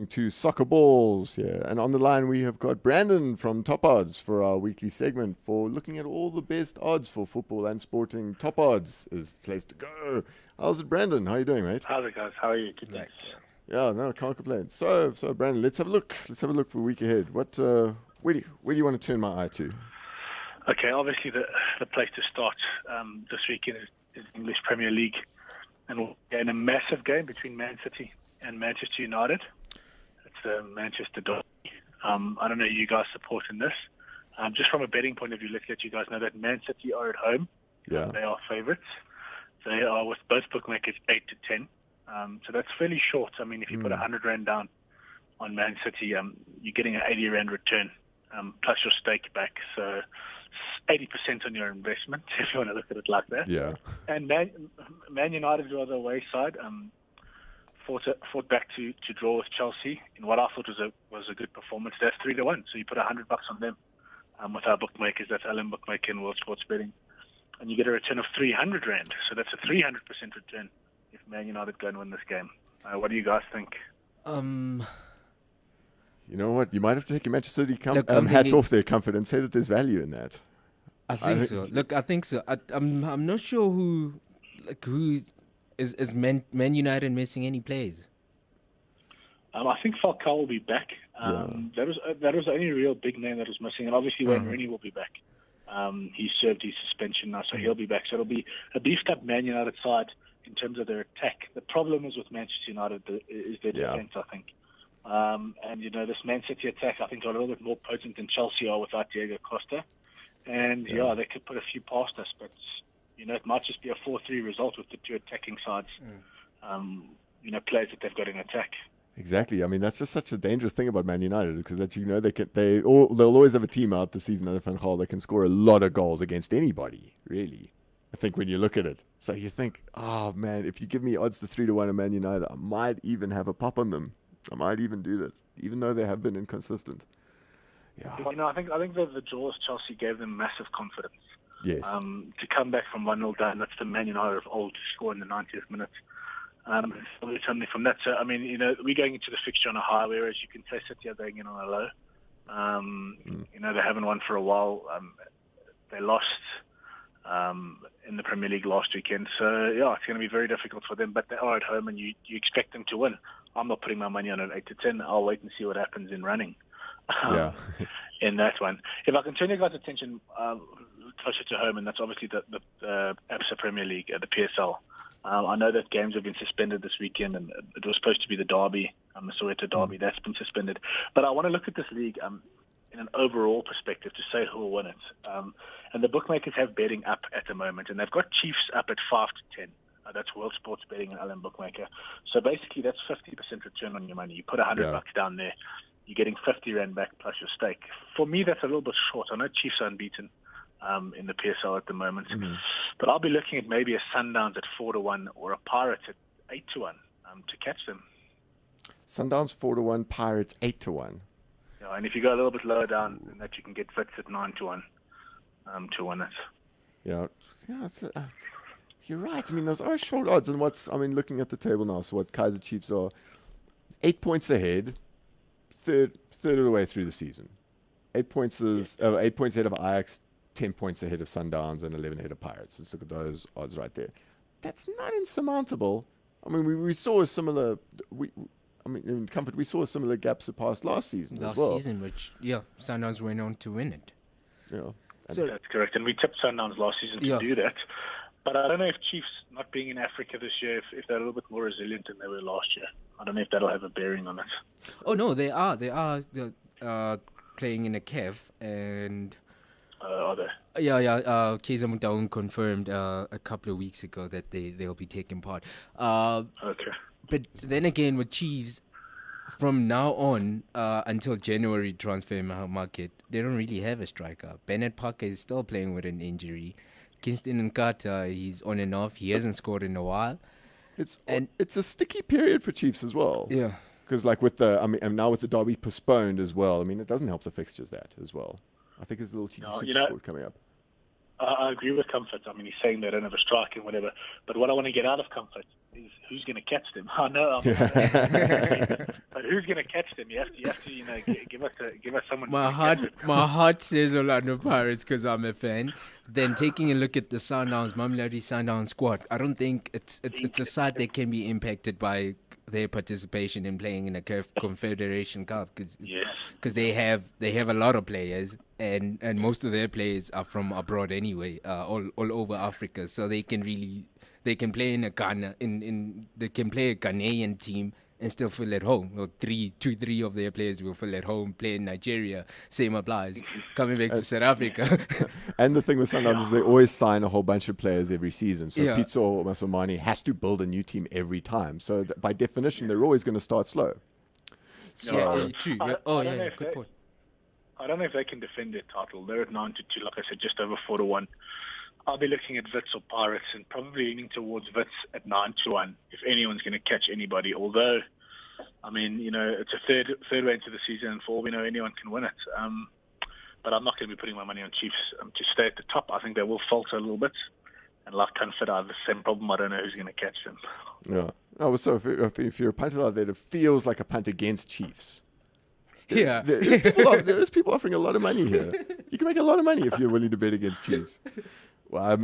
To SoccerBallz, yeah. And on the line, we have got Brandon from Top Odds for our weekly segment for looking at all the best odds for football and sporting. Top Odds is the place to go. How's it, Brandon? How you doing, mate? How's it, guys? How are you? Good, thanks. Yeah, no, can't complain. So, Brandon, let's have a look. Let's have a look for the week ahead. Where do you want to turn my eye to? Okay, obviously the place to start this weekend is English Premier League, and we'll get in a massive game between Man City and Manchester United. It's the Manchester Derby. I don't know who you guys support in this. Just from a betting point of view, let's let you guys know that Man City are at home. Yeah. They are favourites. They are with both bookmakers 8 to 10. So that's fairly short. I mean, if you put 100 Rand down on Man City, you're getting an 80 Rand return, plus your stake back. So 80% on your investment, if you want to look at it like that. Yeah. And Man United were the away side. Fought back to draw with Chelsea in what I thought was a good performance. That's 3-1. So you put $100 on them with our bookmakers. That's Allen Bookmaker and World Sports Betting, and you get a return of 300 Rand. So that's a 300% return if Man United go and win this game. What do you guys think? You know what? You might have to take your Manchester City hat off their comfort and say that there's value in that. I think so. Look, I think so. I'm not sure who is Man United missing any players. I think Falcao will be back. That was the only real big name that was missing, and obviously Wayne Rooney will be back. He served his suspension now, so he'll be back. So it'll be a beefed up Man United side in terms of their attack. The problem is with Manchester United is their defense, I think. And this Man City attack, I think, are a little bit more potent than Chelsea are without Diego Costa. And they could put a few past us, but it might just be a 4-3 result with the two attacking sides. Players that they've got in attack. Exactly. I mean, that's just such a dangerous thing about Man United because they'll always have a team out this season under Van Gaal that can score a lot of goals against anybody. Really, I think when you look at it, so you think, oh man, if you give me odds to 3-1 on Man United, I might even have a pop on them. I might even do that, even though they have been inconsistent. Yeah. I think the draws Chelsea gave them massive confidence. Yes. To come back from 1-0 down, that's the Man United of old to score in the 90th minute. Something from that. So, I mean, we're going into the fixture on a high, whereas you can say City are going in on a low. They haven't won for a while. They lost in the Premier League last weekend. So, it's going to be very difficult for them. But they are at home, and you expect them to win. I'm not putting my money on an 8 to 10. I'll wait and see what happens in running. In that one. If I can turn your guys' attention closer to home, and that's obviously the ABSA Premier League, the PSL. I know that games have been suspended this weekend, and it was supposed to be the Derby, the Soweto Derby. That's been suspended. But I want to look at this league in an overall perspective to say who will win it. And the bookmakers have betting up at the moment, and they've got Chiefs up at 5 to 10. That's World Sports Betting and Allen Bookmaker. So basically, that's 50% return on your money. You put $100 down there, you're getting 50 Rand back plus your stake. For me, that's a little bit short. I know Chiefs are unbeaten in the PSL at the moment, but I'll be looking at maybe a Sundowns at 4-1 or a Pirates at 8-1 to catch them. Sundowns 4-1, Pirates 8-1. Yeah, and if you go a little bit lower down, then that you can get Wits at 9-1 to win it. You're right. I mean, those are short odds. And looking at the table now, so what Kaizer Chiefs are 8 points ahead, third of the way through the season. 8 points ahead of Ajax, 10 points ahead of Sundowns, and 11 ahead of Pirates. Let's look at those odds right there. That's not insurmountable. I mean, we saw a similar. In comfort, we saw a similar gap surpassed last season as well. Last season, which Sundowns went on to win it. Yeah, so that's correct. And we tipped Sundowns last season to do that. But I don't know if Chiefs not being in Africa this year, if they're a little bit more resilient than they were last year. I don't know if that'll have a bearing on it. Oh no, they are. They're playing in a Kev, and are they? Kaizer Motaung confirmed a couple of weeks ago that they'll be taking part. Okay. But then again, with Chiefs, from now on until January transfer market, they don't really have a striker. Bennett Parker is still playing with an injury. Kingston Nkata, he's on and off. He hasn't scored in a while. It's a sticky period for Chiefs as well. Yeah. Because and now with the Derby postponed as well, it doesn't help the fixtures that as well. I think there's a little cheeky sport coming up. I agree with Comfort. He's saying they don't have a striker and whatever. But what I want to get out of Comfort is who's going to catch them. I know, but who's going to catch them? You have to, give us someone. My heart says Orlando Pirates because I'm a fan. Then taking a look at the Mamelodi Sundowns squad, I don't think it's a side that can be impacted by their participation in playing in a Confederation Cup because they have a lot of players and most of their players are from abroad anyway, all over Africa, so they can play in a Ghana they can play a Ghanaian team and still feel at home. Well, three of their players will feel at home. Play in Nigeria, same applies. Coming back to South Africa. And the thing with Sundowns is they always sign a whole bunch of players every season. So Pizzo or Masomani has to build a new team every time. So by definition, they're always going to start slow. So, true. Good point. I don't know if they can defend their title. They're at 9-2, like I said, just over 4-1. I'll be looking at Wits or Pirates and probably leaning towards Wits at 9-1 if anyone's going to catch anybody. Although, I mean, it's a third way into the season, and for all we know, anyone can win it. But I'm not going to be putting my money on Chiefs to stay at the top. I think they will falter a little bit. And like Comfort, I have the same problem. I don't know who's going to catch them. Yeah. Oh, so if you're a punter out there that feels like a punt against Chiefs, there is people offering a lot of money here. You can make a lot of money if you're willing to bet against Chiefs. Well,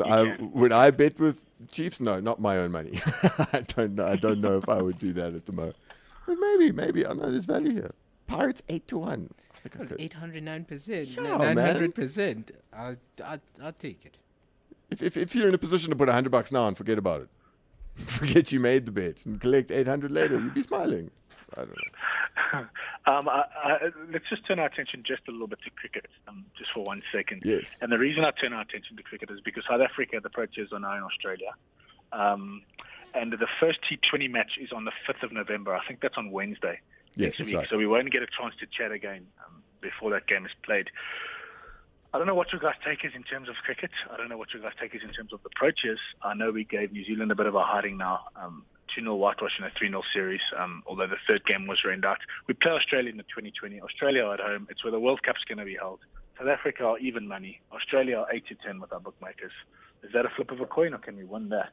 would I bet with Chiefs? No, not my own money. I don't know if I would do that at the moment. But maybe. I know there's value here. Pirates 8-1. I think I could. 809%, Sure, 900%. I'll take it. If you're in a position to put $100 now and forget about it, forget you made the bet and collect 800 later, you'd be smiling. I don't know. Let's just turn our attention just a little bit to cricket, just for 1 second. Yes. And the reason I turn our attention to cricket is because South Africa, the Proteas are now in Australia. And the first T20 match is on the 5th of November. I think that's on Wednesday. Yes, that's right. So we won't get a chance to chat again before that game is played. I don't know what your guys' take is in terms of cricket. I don't know what your guys' take is in terms of the Proteas. I know we gave New Zealand a bit of a hiding now. 2-0 whitewash in a 3-0 series, although the third game was rained out. We play Australia in the 2020. Australia at home. It's where the World Cup's going to be held. South Africa are even money. Australia are 8-10 with our bookmakers. Is that a flip of a coin, or can we win that?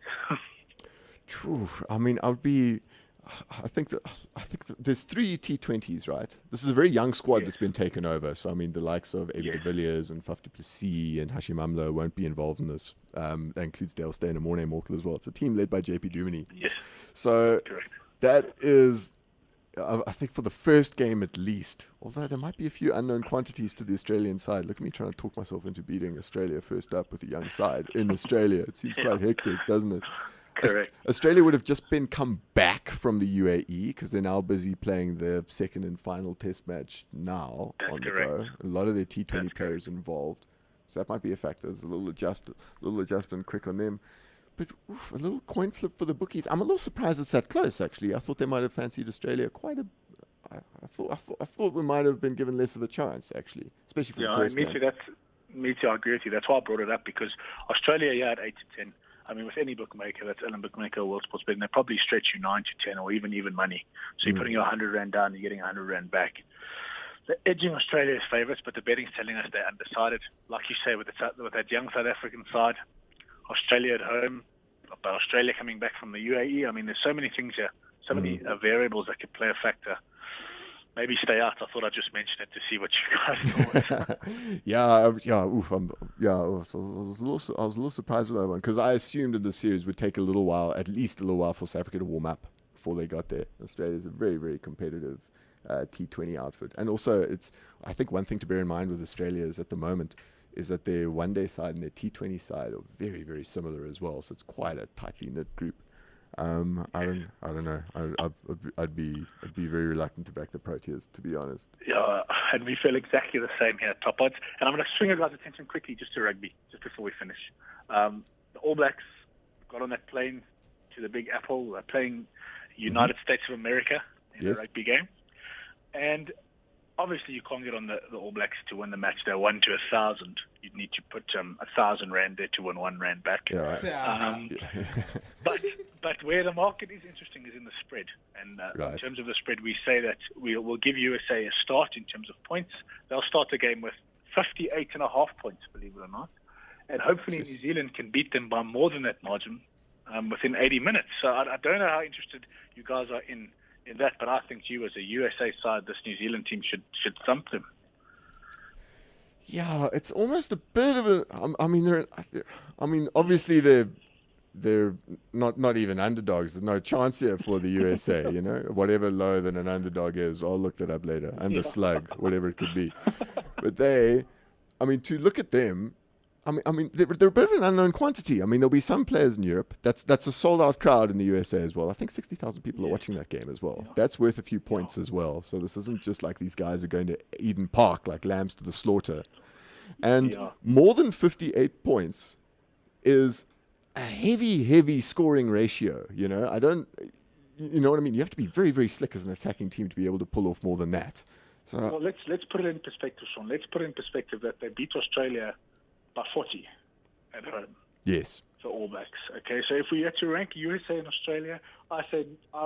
I mean, I think that there's 3 T20s, right? This is a very young squad that's been taken over. So, I mean, the likes of Abby de Villiers and Faf du Plessis and Hashim Amla won't be involved in this. That includes Dale Steyn and Morne Morkel as well. It's a team led by JP Duminy. Yes. So, correct. That is, I think, for the first game at least, although there might be a few unknown quantities to the Australian side. Look at me trying to talk myself into beating Australia first up with a young side in Australia. It seems quite hectic, doesn't it? Correct. Australia would have just come back from the UAE because they're now busy playing their second and final test match now. That's on the correct. go. A lot of their T20 players involved. So that might be a factor. There's a little adjustment quick on them. But a little coin flip for the bookies. I'm a little surprised it's that close, actually. I thought they might have fancied Australia quite a... I thought we might have been given less of a chance, actually, especially for the first game. Me too, I agree with you. That's why I brought it up, because Australia, at 8-10. I mean, with any bookmaker, that's Ellen Bookmaker or World Sports Betting, they probably stretch you 9-10 or even money. So you're putting your 100 Rand down, you're getting 100 Rand back. They're edging Australia's favourites, but the betting's telling us they're undecided. Like you say, with that young South African side, Australia at home, but Australia coming back from the UAE. I mean, there's so many things here, so many variables that could play a factor. Maybe stay out. I thought I'd just mention it to see what you guys thought. So I was a little surprised with that one because I assumed that the series would take at least a little while for South Africa to warm up before they got there. Australia is a very, very competitive T20 outfit. And also, I think one thing to bear in mind with Australia is at the moment is that their one-day side and their T20 side are very, very similar as well. So it's quite a tightly knit group. I don't know. I'd be very reluctant to back the Proteas, to be honest. Yeah, and we feel exactly the same here at Top Odds. And I'm going to swing your guys' attention quickly just to rugby, just before we finish. The All Blacks got on that plane to the Big Apple. They're playing United States of America in a rugby game. And obviously, you can't get on the All Blacks to win the match. They're 1 to 1,000. You'd need to put 1,000 Rand there to win 1 Rand back. Yeah, right. But where the market is interesting is in the spread. And in terms of the spread, we say that we'll give USA a start in terms of points. They'll start the game with 58.5 points, believe it or not. And hopefully New Zealand can beat them by more than that margin within 80 minutes. So I don't know how interested you guys are in that, but I think you, as a USA side, this New Zealand team should thump them. Yeah, it's almost a bit of a. I mean, obviously they're not even underdogs. There's no chance here for the USA. You know, whatever lower than an underdog is, I'll look that up later. Slug, whatever it could be. But to look at them, I mean, they're a bit of an unknown quantity. I mean, there'll be some players in Europe. That's a sold-out crowd in the USA as well. I think 60,000 people are watching that game as well. That's worth a few points as well. So this isn't just like these guys are going to Eden Park like lambs to the slaughter. And more than 58 points is a heavy scoring ratio. You know, you know what I mean? You have to be very, very slick as an attacking team to be able to pull off more than that. So well, let's put it in perspective, Sean. Let's put it in perspective that they beat Australia by 40 at home. Yes. For All Blacks. Okay, so if we had to rank USA and Australia, I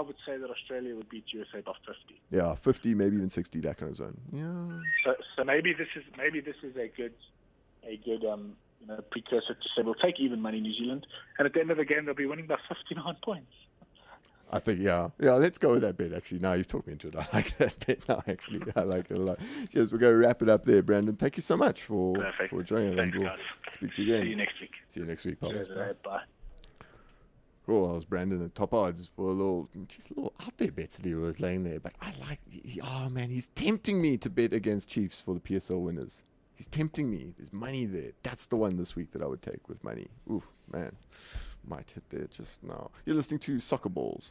would say that Australia would beat USA by 50. Yeah, 50, maybe even 60, that kind of zone. Yeah. So maybe this is a good precursor to say we'll take even money New Zealand, and at the end of the game they'll be winning by 59 points. I think, yeah, let's go with that bet, actually. No, you've talked me into it. I like that bet now, actually. I like it a lot. Cheers, we're going to wrap it up there, Brandon. Thank you so much for joining us. Thanks, guys. Speak to you again. See you next week. Pals. Bye. Cool, I was Brandon at Top Odds for a little out there bets that he was laying there. But he's tempting me to bet against Chiefs for the PSL winners. He's tempting me. There's money there. That's the one this week that I would take with money. Oof, man. Might hit there just now. You're listening to SoccerBallz.